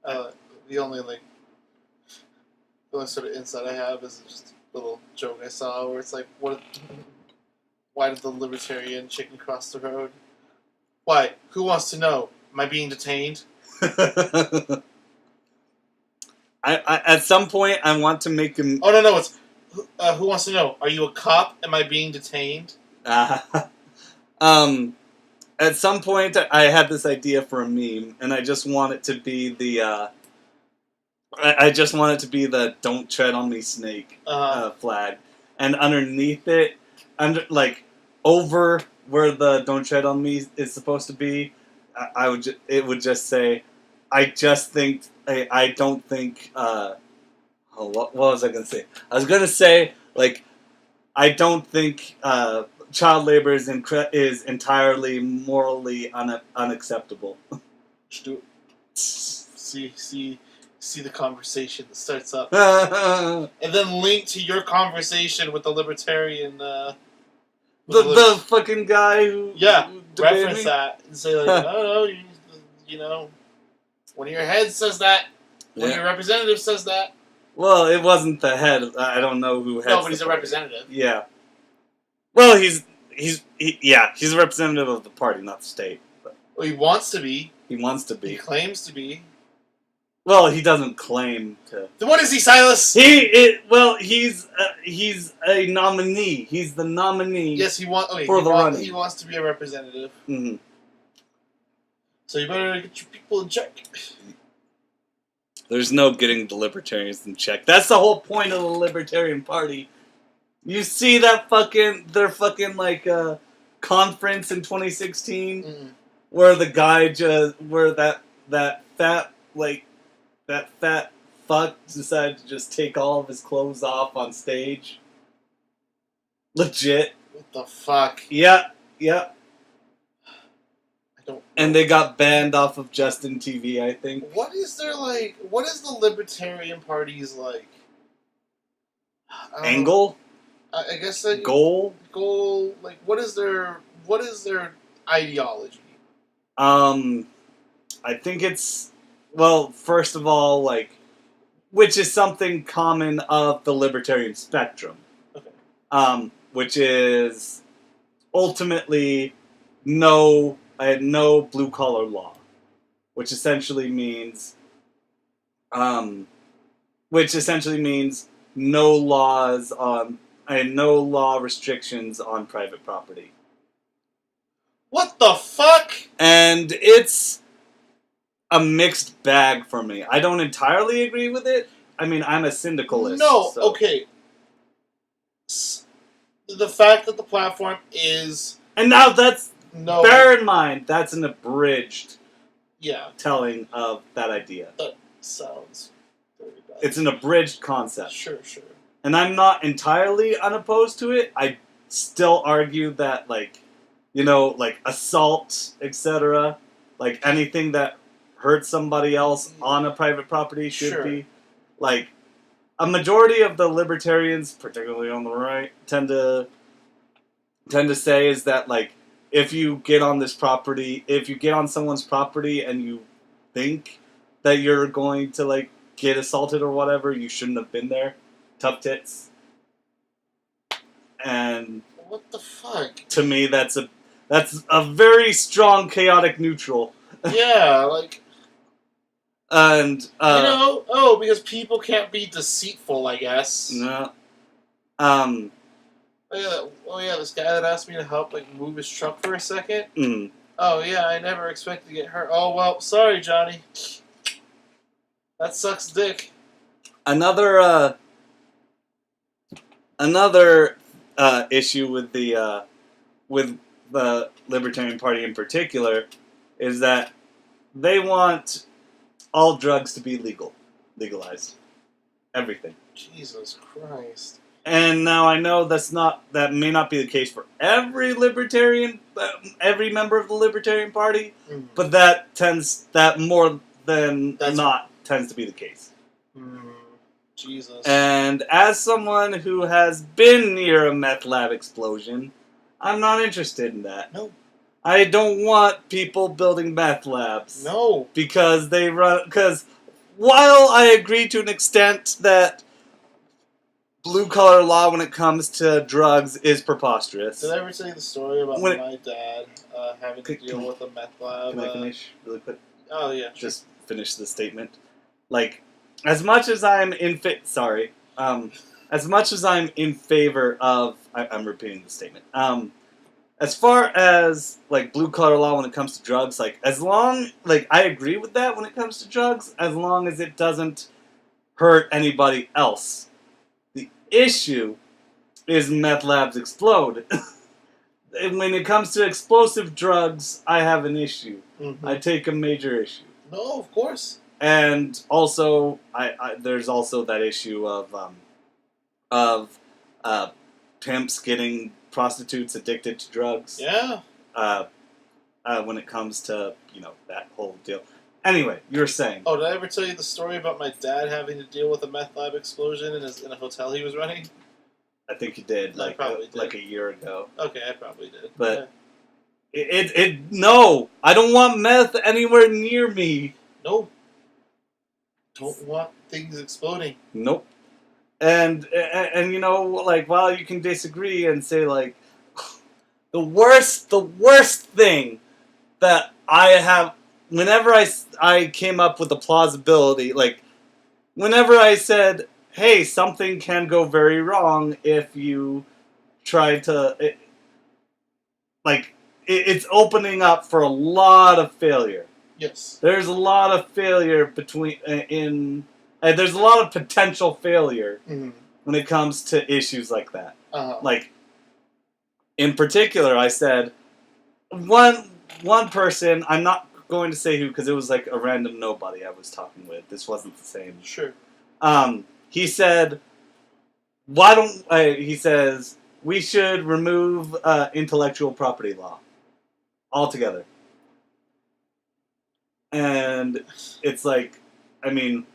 The only sort of insight I have is just a little joke I saw where it's like, why did the libertarian chicken cross the road? Why? Who wants to know? Am I being detained? I at some point I want to make him. Oh no! It's who wants to know? Are you a cop? Am I being detained? At some point I had this idea for a meme, and I just want it to be the. I just want it to be the "Don't tread on me, snake" flag, and underneath it, over where the "Don't tread on me" is supposed to be, it would just say, I don't think. What was I gonna say? I was gonna say I don't think child labor is entirely morally unacceptable. Just do it. See the conversation that starts up, and then link to your conversation with the libertarian. The fucking guy who reference that and say oh no, you know, one of your heads says that, one of your representatives says that. Well, it wasn't the head. I don't know who heads. No, but he's a representative. Yeah. Well, he's a representative of the party, not the state. But. Well, he wants to be. He wants to be. He claims to be. Well, he doesn't claim to. Then what is he, Silas? He's a nominee. He's the nominee. Yes, he wants to be a representative. Mm-hmm. So you better get your people in check. There's no getting the libertarians in check. That's the whole point of the Libertarian Party. You see that their conference in 2016 where the guy that fat fuck decided to just take all of his clothes off on stage. Legit. What the fuck? Yeah. And they got banned off of Justin TV, I think. What is the Libertarian Party's angle? I guess goal. What is their ideology? I think it's first of all, which is something common of the libertarian spectrum. Okay. Which is ultimately no blue collar law, which essentially means no laws on no law restrictions on private property. What the fuck? And it's a mixed bag for me. I don't entirely agree with it. I mean, I'm a syndicalist. No, so. Okay. The fact that the platform is... And now bear in mind, that's an abridged telling of that idea. That sounds very bad. It's an abridged concept. Sure. And I'm not entirely unopposed to it. I still argue that, assault, etc., anything that hurts somebody else on a private property should be, a majority of the libertarians, particularly on the right, tend to say is that, if you get on someone's property and you think that you're going to, get assaulted or whatever, you shouldn't have been there. Tough tits. And... What the fuck? To me, that's a very strong chaotic neutral. Yeah, And, because people can't be deceitful, I guess. No. This guy that asked me to help, move his truck for a second. Mm. Oh, yeah, I never expected to get hurt. Oh, well, sorry, Johnny. That sucks dick. Another issue with the Libertarian Party in particular is that they want all drugs to be legalized. Everything. Jesus Christ. And now I know that may not be the case for every libertarian, every member of the Libertarian Party, but that more than not tends to be the case. Jesus. And as someone who has been near a meth lab explosion, I'm not interested in that. No. I don't want people building meth labs. No. Because while I agree to an extent that blue-collar law when it comes to drugs is preposterous. Did I ever tell you the story about my dad having to deal with a meth lab? Can I finish really quick? Oh, yeah. Just finish the statement. Like, as much as I'm in as much as I'm in favor of... I'm repeating the statement. As far as, like, blue-collar law when it comes to drugs, like, as long... Like, I agree with that when it comes to drugs, as long as it doesn't hurt anybody else. The issue is meth labs explode. When it comes to explosive drugs, I have an issue. Mm-hmm. I take a major issue. No, of course. And also, there's also that issue of pimps getting prostitutes addicted to drugs. Yeah. When it comes to, that whole deal. Anyway, you were saying. Oh, did I ever tell you the story about my dad having to deal with a meth lab explosion in a hotel he was running? I think you did, like a year ago. Okay, I probably did. But no, I don't want meth anywhere near me. Nope. Don't want things exploding. Nope. And while you can disagree and say like the worst thing that I have whenever I came up with a plausibility, like whenever I said, hey, something can go very wrong if you try to it's opening up for a lot of failure. Yes. There's a lot of failure there's a lot of potential failure when it comes to issues like that. Uh-huh. Like, in particular, I said, one person, I'm not going to say who, because it was like a random nobody I was talking with. This wasn't the same. Sure. He said, he says, we should remove intellectual property law altogether. And it's like, I mean,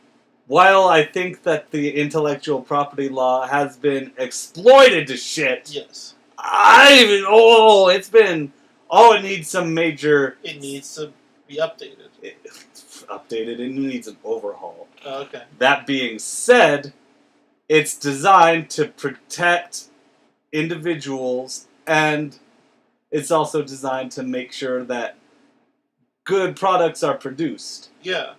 while I think that the intellectual property law has been exploited to shit, yes, it needs some major... It needs to be updated. It needs an overhaul. Oh, okay. That being said, it's designed to protect individuals, and it's also designed to make sure that good products are produced. Yeah.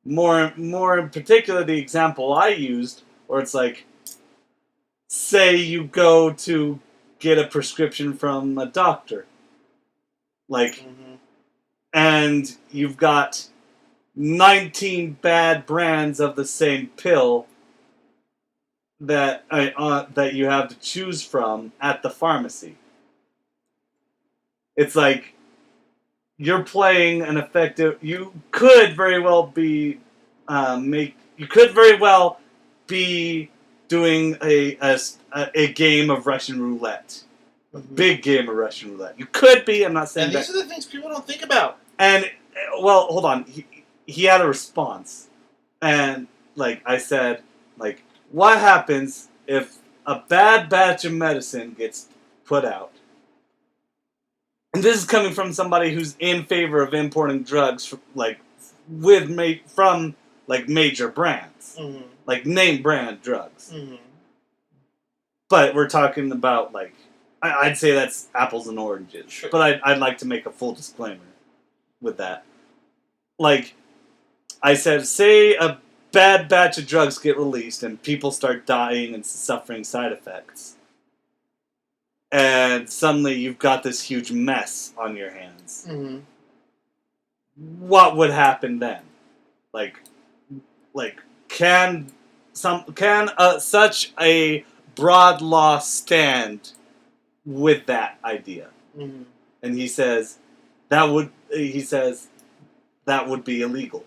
More in particular, the example I used, where it's like, say you go to get a prescription from a doctor, and you've got 19 bad brands of the same pill that you have to choose from at the pharmacy. It's like, you're playing an effective... You could very well be... You could very well be doing a game of Russian roulette. A big game of Russian roulette. You could be, I'm not saying that... And these are the things people don't think about. And, well, hold on. He had a response. And, I said, what happens if a bad batch of medicine gets put out? And this is coming from somebody who's in favor of importing drugs, from major brands, name brand drugs. Mm-hmm. But we're talking about I'd say that's apples and oranges. Sure. But I'd like to make a full disclaimer with that. I said, say a bad batch of drugs get released and people start dying and suffering side effects. And suddenly you've got this huge mess on your hands. Mm-hmm. What would happen then? Can such a broad law stand with that idea? Mm-hmm. And he says that would be illegal.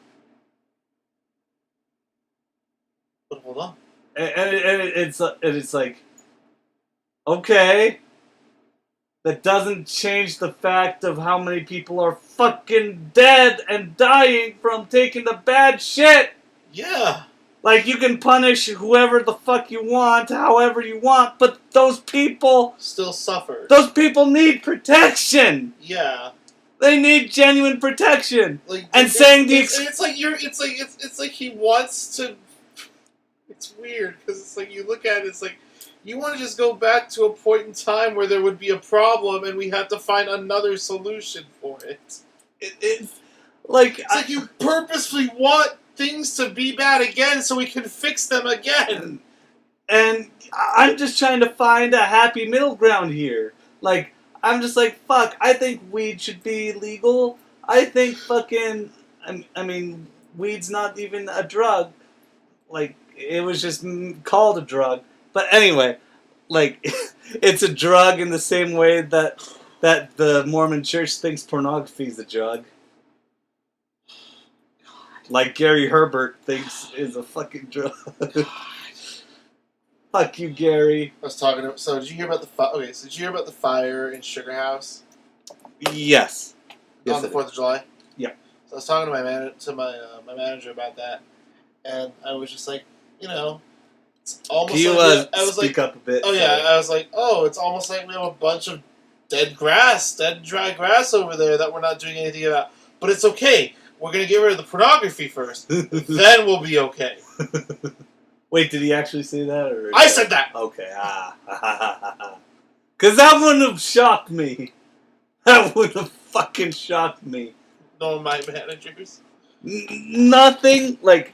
But hold on. And it's like, okay. That doesn't change the fact of how many people are fucking dead and dying from taking the bad shit. Yeah. You can punish whoever the fuck you want, however you want, but those people... still suffer. Those people need protection. Yeah. They need genuine protection. Like, and saying the it's like he wants to. It's weird because it's like you look at it, it's like you want to just go back to a point in time where there would be a problem and we have to find another solution for it. It's like you purposely want things to be bad again so we can fix them again. And I'm just trying to find a happy middle ground here. Like, I'm just like, fuck, I think weed should be legal. I think fucking, I mean, weed's not even a drug. Like, it was just called a drug. But anyway, like, it's a drug in the same way that the Mormon Church thinks pornography is a drug. Like Gary Herbert thinks is a fucking drug. Fuck you, Gary. I was talking to. So did you hear about the okay? So did you hear about the fire in Sugar House? Yes. On the 4th of July. Yeah. So I was talking to my manager about that, and I was just like, you know, it's almost. Can you like I was speak up a bit? Oh yeah, I was like, oh, it's almost like we have a bunch of dead dry grass over there that we're not doing anything about. But it's okay. We're gonna get rid of the pornography first. Then we'll be okay. Wait, did he actually say that? Or I said that! Okay. Because that wouldn't have shocked me. That would have fucking shocked me. No, my managers. Nothing, like...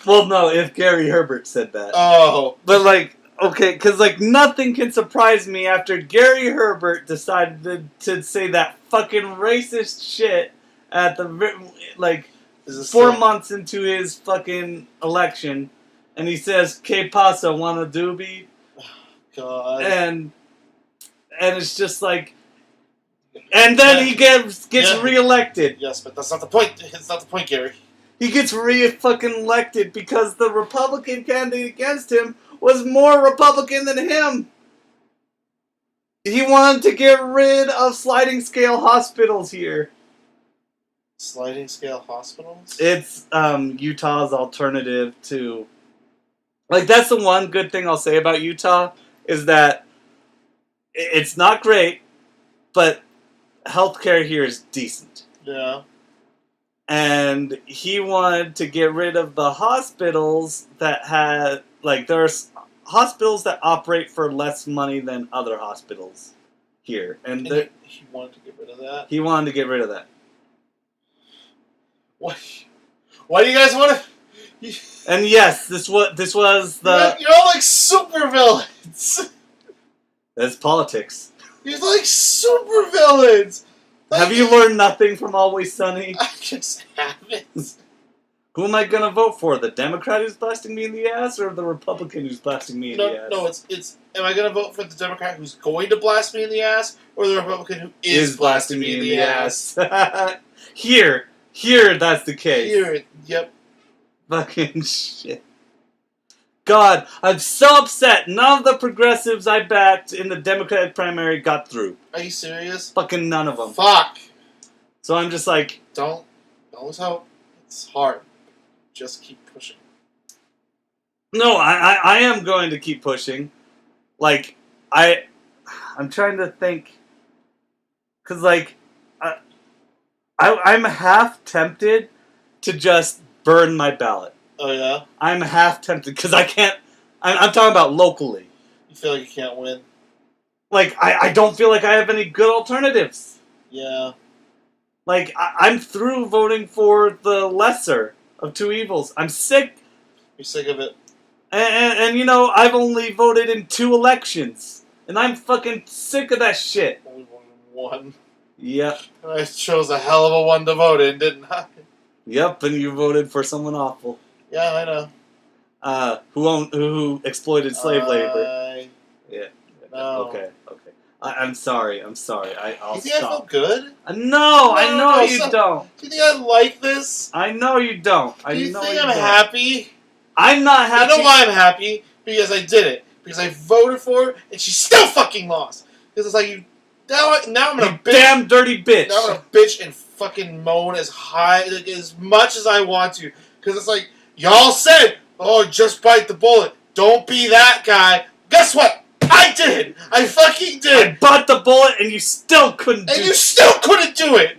Well, no, if Gary Herbert said that. Oh. But, like, okay, because, like, nothing can surprise me after Gary Herbert decided to say that fucking racist shit at the, like, 4 months into his fucking election. And he says, "Que pasa, wanna doobie?" God. And it's just like, and then he gets reelected. Yes, but that's not the point. It's not the point, Gary. He gets fucking elected because the Republican candidate against him was more Republican than him. He wanted to get rid of sliding scale hospitals here. Sliding scale hospitals? It's Utah's alternative to... Like, that's the one good thing I'll say about Utah, is that it's not great, but healthcare here is decent. Yeah. And he wanted to get rid of the hospitals that had... Like, there's hospitals that operate for less money than other hospitals here. And he wanted to get rid of that? He wanted to get rid of that. Why do you guys want to... And yes, this was the... You're all like super villains. That's politics. You're like super villains. Like, have you learned nothing from Always Sunny? I just haven't. Who am I gonna vote for? The Democrat who's blasting me in the ass, or the Republican who's blasting me in the ass? No, it's. Am I gonna vote for the Democrat who's going to blast me in the ass, or the Republican who is blasting me in the ass? Here, that's the case. Here, yep. Fucking shit. God, I'm so upset. None of the progressives I backed in the Democratic primary got through. Are you serious? Fucking none of them. Fuck. So I'm just like... Don't lose hope. It's hard. Just keep pushing. No, I am going to keep pushing. Like, I'm trying to think... Because, like, I'm half tempted to just burn my ballot. Oh, yeah? I'm half tempted, because I can't... I'm talking about locally. You feel like you can't win? Like, I don't feel like I have any good alternatives. Yeah. Like, I'm through voting for the lesser of two evils. I'm sick. You're sick of it. And you know, I've only voted in 2 elections. And I'm fucking sick of that shit. Only one. Yep. I chose a hell of a one to vote in, didn't I? Yep, and you voted for someone awful. Yeah, I know. Who exploited slave labor. Yeah. No. Okay. I'm sorry. I'll stop. You think I feel good? No, I know you don't. Do you think I like this? I know you don't. Do you think I'm happy? I'm not happy. You know why I'm happy? Because I did it. Because I voted for her, and she still fucking lost. Because it's like, now I'm gonna bitch. Damn dirty bitch. Now I'm gonna bitch and fucking moan as much as I want to. Because it's like, y'all said, oh, just bite the bullet. Don't be that guy. Guess what? I did! I fucking did! I bought the bullet and you still couldn't do it! And you still couldn't do it!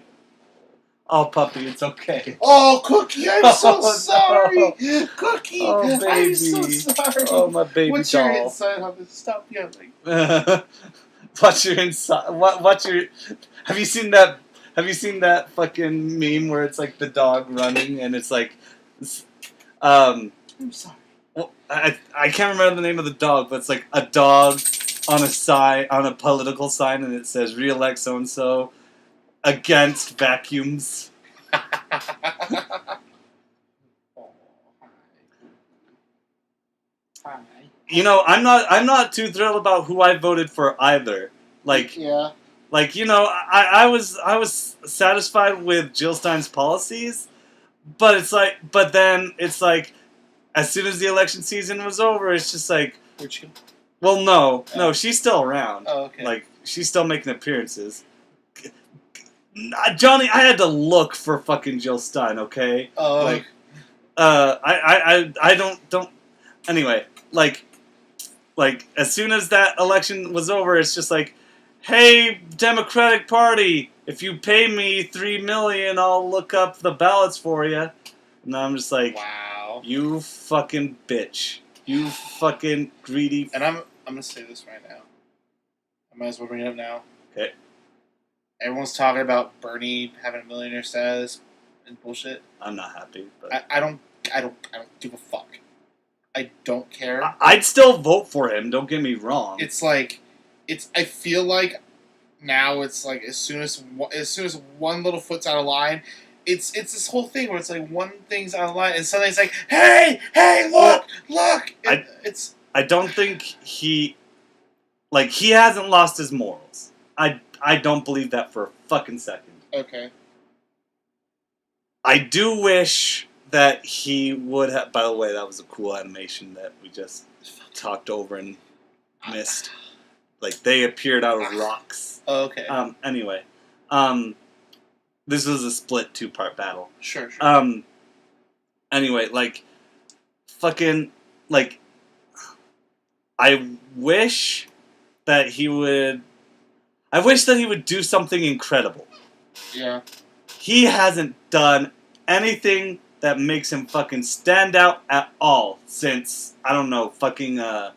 Oh, puppy, it's okay. Oh, Cookie, I'm so Oh, sorry! no. Cookie, Oh, baby. I'm so sorry! Oh, my baby What's doll. your insight on this? Stop yelling. What's your inside? What's your? Have you seen that? Have you seen that fucking meme where it's like the dog running and it's like, I'm sorry. well, I can't remember the name of the dog, but it's like a dog on a sign, on a political sign, and it says "Re-elect so and so against vacuums." You know, I'm not too thrilled about who I voted for either. Like, yeah. Like, you know, I was satisfied with Jill Stein's policies, but then it's like, as soon as the election season was over, it's just like, Where'd she go? well, no, she's still around. Oh, okay. Like, she's still making appearances. Johnny, I had to look for fucking Jill Stein, okay? Oh. Like, I don't. Anyway, like, as soon as that election was over, it's just like, hey, Democratic Party, if you pay me $3 million, I'll look up the ballots for you. And I'm just like, wow, you fucking bitch, you fucking greedy. And I'm gonna say this right now. I might as well bring it up now. Okay. Everyone's talking about Bernie having a millionaire status and bullshit. I'm not happy, but I don't give a fuck. I don't care. I'd still vote for him. Don't get me wrong. It's like, I feel like now it's like as soon as one little foot's out of line, it's this whole thing where it's like one thing's out of line and suddenly it's like, hey, look. I don't think he hasn't lost his morals. I don't believe that for a fucking second. Okay. I do wish that he would have. By the way, that was a cool animation that we just talked over and missed. Like, they appeared out of rocks. Oh, okay. Anyway, this was a split 2-part battle. Sure. Anyway, like, fucking, like, I wish that he would do something incredible. Yeah. He hasn't done anything that makes him fucking stand out at all since, I don't know, fucking, earlier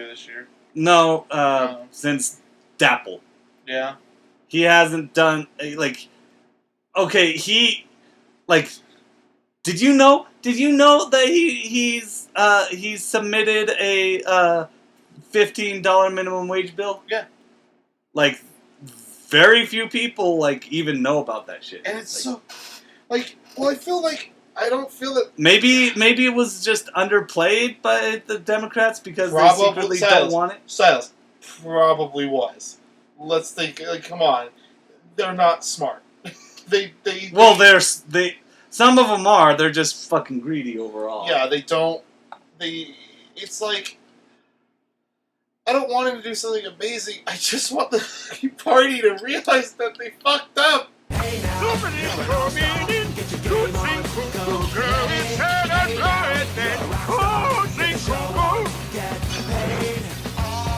this year. No, since Dapple. Yeah. He hasn't done, like, okay, did you know that he's submitted a $15 minimum wage bill? Yeah. Like, very few people, like, even know about that shit. And it's like, so, like, well, I don't feel that... Maybe it was just underplayed by the Democrats because they secretly don't want it? SILAS probably was. Let's think, like, come on. They're not smart. Some of them are, they're just fucking greedy overall. Yeah, it's like, I don't want him to do something amazing. I just want the party to realize that they fucked up.